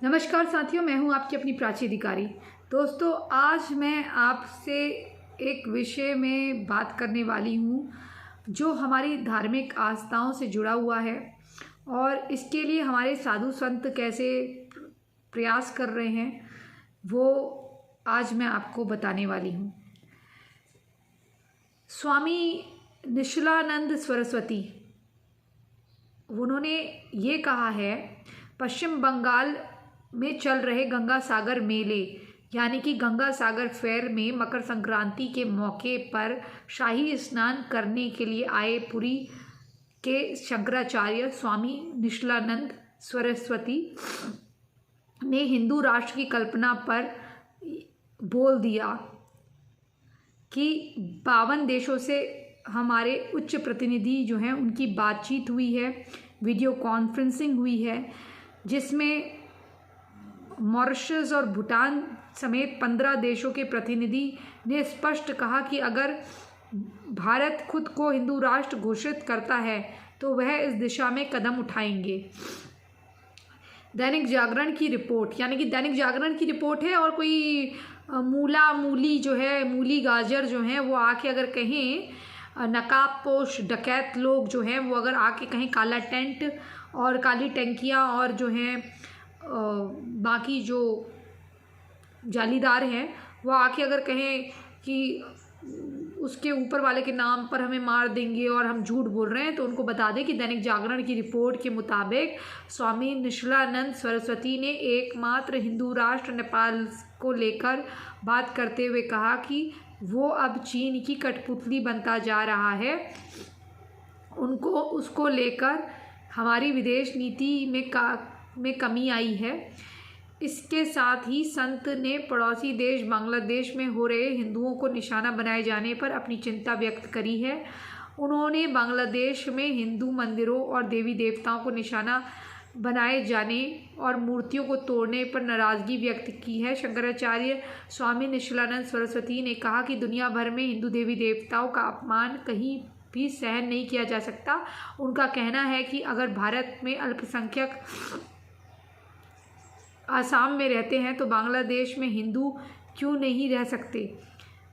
नमस्कार साथियों, मैं हूं आपकी अपनी प्राची अधिकारी। दोस्तों, आज मैं आपसे एक विषय में बात करने वाली हूं जो हमारी धार्मिक आस्थाओं से जुड़ा हुआ है और इसके लिए हमारे साधु संत कैसे प्रयास कर रहे हैं वो आज मैं आपको बताने वाली हूं। स्वामी निश्चलानंद सरस्वती उन्होंने ये कहा है, पश्चिम बंगाल में चल रहे गंगा सागर मेले यानी कि गंगा सागर फेयर में मकर संक्रांति के मौके पर शाही स्नान करने के लिए आए पुरी के शंकराचार्य स्वामी निश्चलानंद सरस्वती ने हिंदू राष्ट्र की कल्पना पर बोल दिया कि 52 देशों से हमारे उच्च प्रतिनिधि जो हैं उनकी बातचीत हुई है, वीडियो कॉन्फ्रेंसिंग हुई है, जिसमें मॉरिशस और भूटान समेत 15 देशों के प्रतिनिधि ने स्पष्ट कहा कि अगर भारत खुद को हिंदू राष्ट्र घोषित करता है तो वह इस दिशा में कदम उठाएंगे। दैनिक जागरण की रिपोर्ट, यानी कि दैनिक जागरण की रिपोर्ट है और कोई मूली जो है, मूली गाजर जो हैं वो आके अगर कहें नकाबपोश डकैत लोग जो हैं वो अगर आके कहें काला टेंट और काली टंकियाँ और जो हैं बाकी जो जालीदार हैं वो आके अगर कहें कि उसके ऊपर वाले के नाम पर हमें मार देंगे और हम झूठ बोल रहे हैं, तो उनको बता दें कि दैनिक जागरण की रिपोर्ट के मुताबिक स्वामी निश्चलानंद सरस्वती ने एकमात्र हिंदू राष्ट्र नेपाल को लेकर बात करते हुए कहा कि वो अब चीन की कठपुतली बनता जा रहा है। उसको लेकर हमारी विदेश नीति में कमी आई है। इसके साथ ही संत ने पड़ोसी देश बांग्लादेश में हो रहे हिंदुओं को निशाना बनाए जाने पर अपनी चिंता व्यक्त करी है। उन्होंने बांग्लादेश में हिंदू मंदिरों और देवी देवताओं को निशाना बनाए जाने और मूर्तियों को तोड़ने पर नाराज़गी व्यक्त की है। शंकराचार्य स्वामी निश्चलानंद सरस्वती ने कहा कि दुनिया भर में हिंदू देवी देवताओं का अपमान कहीं भी सहन नहीं किया जा सकता। उनका कहना है कि अगर भारत में अल्पसंख्यक आसाम में रहते हैं तो बांग्लादेश में हिंदू क्यों नहीं रह सकते।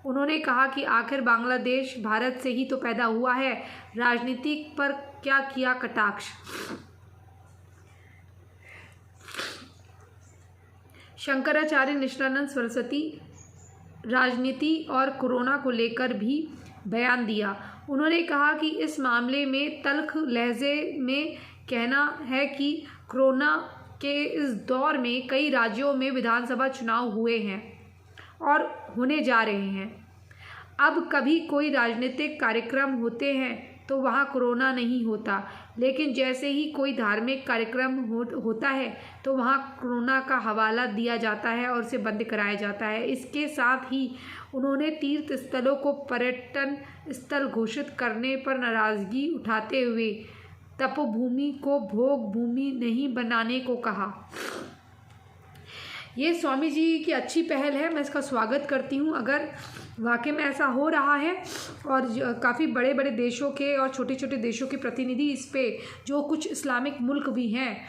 उन्होंने कहा कि आखिर बांग्लादेश भारत से ही तो पैदा हुआ है। राजनीति पर क्या किया कटाक्ष। शंकराचार्य निश्चलानंद सरस्वती राजनीति और कोरोना को लेकर भी बयान दिया। उन्होंने कहा कि इस मामले में तल्ख लहजे में कहना है कि कोरोना के इस दौर में कई राज्यों में विधानसभा चुनाव हुए हैं और होने जा रहे हैं। अब कभी कोई राजनीतिक कार्यक्रम होते हैं तो वहाँ कोरोना नहीं होता, लेकिन जैसे ही कोई धार्मिक कार्यक्रम होता है तो वहाँ कोरोना का हवाला दिया जाता है और उसे बंद कराया जाता है। इसके साथ ही उन्होंने तीर्थ स्थलों को पर्यटन स्थल घोषित करने पर नाराज़गी उठाते हुए तपोभूमि को भोग भूमि नहीं बनाने को कहा। ये स्वामी जी की अच्छी पहल है, मैं इसका स्वागत करती हूँ। अगर वाकई में ऐसा हो रहा है और काफ़ी बड़े बड़े देशों के और छोटे छोटे देशों के प्रतिनिधि इस पे, जो कुछ इस्लामिक मुल्क भी हैं,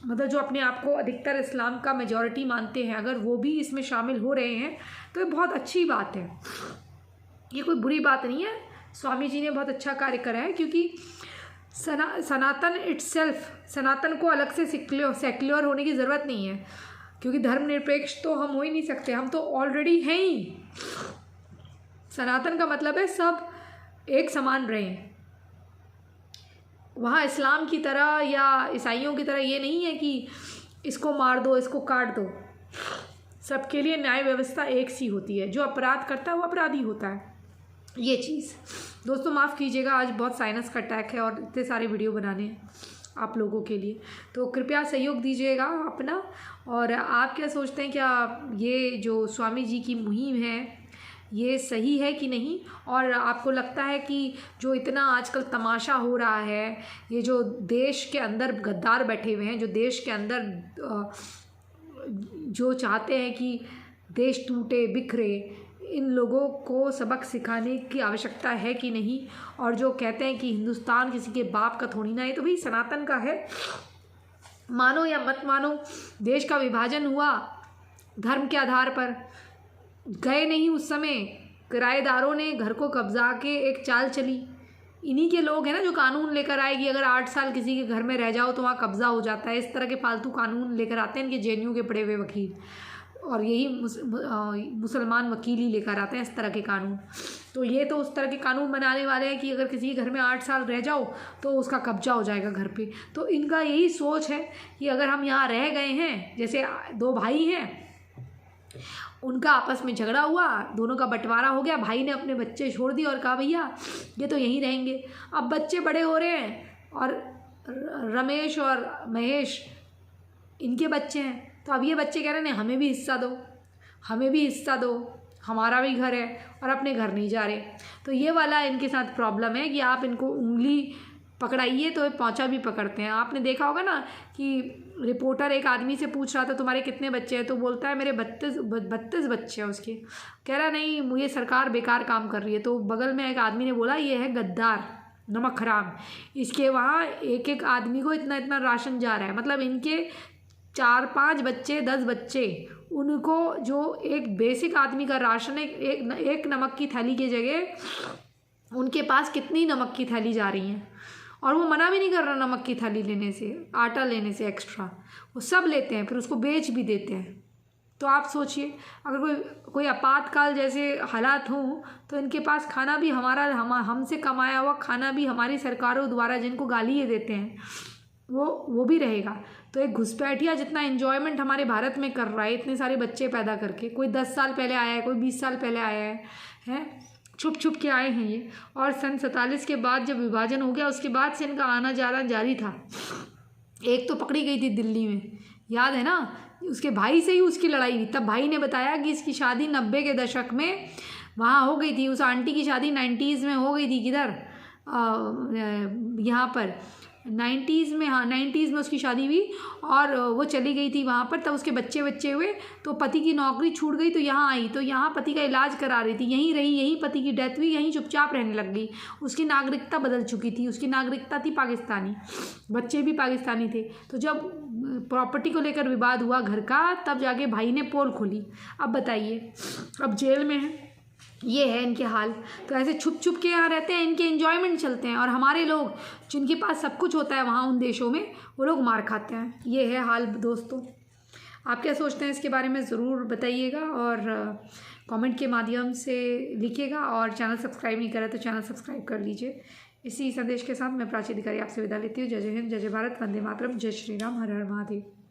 मतलब जो अपने आप को अधिकतर इस्लाम का मेजॉरिटी मानते हैं, अगर वो भी इसमें शामिल हो रहे हैं तो ये बहुत अच्छी बात है। ये कोई बुरी बात नहीं है। स्वामी जी ने बहुत अच्छा कार्य करा है, क्योंकि सनातन इटसेल्फ, सनातन को अलग से सेक्युलर होने की ज़रूरत नहीं है, क्योंकि धर्मनिरपेक्ष तो हम हो ही नहीं सकते, हम तो ऑलरेडी हैं ही। सनातन का मतलब है सब एक समान रहें। वहाँ इस्लाम की तरह या ईसाइयों की तरह ये नहीं है कि इसको मार दो, इसको काट दो। सबके लिए न्याय व्यवस्था एक सी होती है। जो अपराध करता है वो अपराधी होता है। ये चीज़ दोस्तों माफ़ कीजिएगा, आज बहुत साइनस का अटैक है और इतने सारे वीडियो बनाने हैं आप लोगों के लिए, तो कृपया सहयोग दीजिएगा अपना। और आप क्या सोचते हैं, क्या ये जो स्वामी जी की मुहिम है ये सही है कि नहीं? और आपको लगता है कि जो इतना आजकल तमाशा हो रहा है, ये जो देश के अंदर गद्दार बैठे हुए हैं, जो देश के अंदर जो चाहते हैं कि देश टूटे बिखरे, इन लोगों को सबक सिखाने की आवश्यकता है कि नहीं? और जो कहते हैं कि हिंदुस्तान किसी के बाप का थोड़ी ना है, तो भाई सनातन का है। मानो या मत मानो, देश का विभाजन हुआ धर्म के आधार पर। गए नहीं उस समय, किराएदारों ने घर को कब्जा के एक चाल चली। इन्हीं के लोग हैं ना जो कानून लेकर आए कि अगर 8 साल किसी के घर में रह जाओ तो वहाँ कब्जा हो जाता है। इस तरह के फालतू कानून लेकर आते हैं इनके जेएनयू के पड़े हुए वकील, और यही मुसलमान वकील ही लेकर आते हैं इस तरह के कानून। तो ये तो उस तरह के कानून बनाने वाले हैं कि अगर किसी के घर में 8 साल रह जाओ तो उसका कब्जा हो जाएगा घर पे। तो इनका यही सोच है कि अगर हम यहाँ रह गए हैं, जैसे 2 भाई हैं, उनका आपस में झगड़ा हुआ, दोनों का बंटवारा हो गया, भाई ने अपने बच्चे छोड़ दिए और कहा भैया ये तो यहीं रहेंगे। अब बच्चे बड़े हो रहे हैं और रमेश और महेश इनके बच्चे हैं, तो अब ये बच्चे कह रहे हैं नहीं हमें भी हिस्सा दो, हमें भी हिस्सा दो, हमारा भी घर है, और अपने घर नहीं जा रहे। तो ये वाला इनके साथ प्रॉब्लम है कि आप इनको उंगली पकड़ाइए तो पौंचा भी पकड़ते हैं। आपने देखा होगा ना कि रिपोर्टर एक आदमी से पूछ रहा था तुम्हारे कितने बच्चे हैं, तो बोलता है मेरे 32 बच्चे हैं उसके। कह रहा नहीं मुझे सरकार बेकार काम कर रही है। तो बगल में एक आदमी ने बोला ये है गद्दार, नमक हराम, इसके वहाँ एक एक आदमी को इतना इतना राशन जा रहा है। मतलब इनके 4-5 बच्चे 10 बच्चे, उनको जो एक बेसिक आदमी का राशन है, एक नमक की थैली की जगह उनके पास कितनी नमक की थैली जा रही हैं। और वो मना भी नहीं कर रहा नमक की थाली लेने से, आटा लेने से एक्स्ट्रा, वो सब लेते हैं, फिर उसको बेच भी देते हैं। तो आप सोचिए अगर कोई आपातकाल जैसे हालात हों तो इनके पास खाना भी हमसे कमाया हुआ खाना भी हमारी सरकारों द्वारा जिनको गाली ये देते हैं वो भी रहेगा। तो एक घुसपैठिया जितना एन्जॉयमेंट हमारे भारत में कर रहा है इतने सारे बच्चे पैदा करके, कोई 10 साल पहले आया है, कोई 20 साल पहले आया है, छुप छुप के आए हैं ये। और सन 47 के बाद जब विभाजन हो गया उसके बाद से इनका आना जाना जारी था। एक तो पकड़ी गई थी दिल्ली में, याद है ना, उसके भाई से ही उसकी लड़ाई हुई। तब भाई ने बताया कि इसकी शादी 90 के दशक में वहाँ हो गई थी। उस आंटी की शादी 90s में हो गई थी, किधर यहाँ पर 90s में, हाँ 90s में उसकी शादी हुई और वो चली गई थी वहाँ पर। तब उसके बच्चे हुए तो पति की नौकरी छूट गई तो यहाँ आई, तो यहाँ पति का इलाज करा रही थी, यहीं रही, यहीं पति की डेथ हुई, यहीं चुपचाप रहने लग गई। उसकी नागरिकता बदल चुकी थी, उसकी नागरिकता थी पाकिस्तानी, बच्चे भी पाकिस्तानी थे। तो जब प्रॉपर्टी को लेकर विवाद हुआ घर का, तब जाके भाई ने पोल खोली। अब बताइए, अब जेल में है, ये है इनके हाल। तो ऐसे छुप छुप के यहाँ रहते हैं, इनके एंजॉयमेंट चलते हैं, और हमारे लोग जिनके पास सब कुछ होता है वहाँ उन देशों में, वो लोग मार खाते हैं। ये है हाल दोस्तों। आप क्या सोचते हैं इसके बारे में ज़रूर बताइएगा और कमेंट के माध्यम से लिखिएगा। और चैनल सब्सक्राइब नहीं करा तो चैनल सब्सक्राइब कर लीजिए। इसी संदेश के साथ मैं प्राची अधिकारी आपसे विदा लेती हूँ। जय जय हिंद, जय जय भारत, वंदे मातरम, जय श्री राम, हर हर महादेव।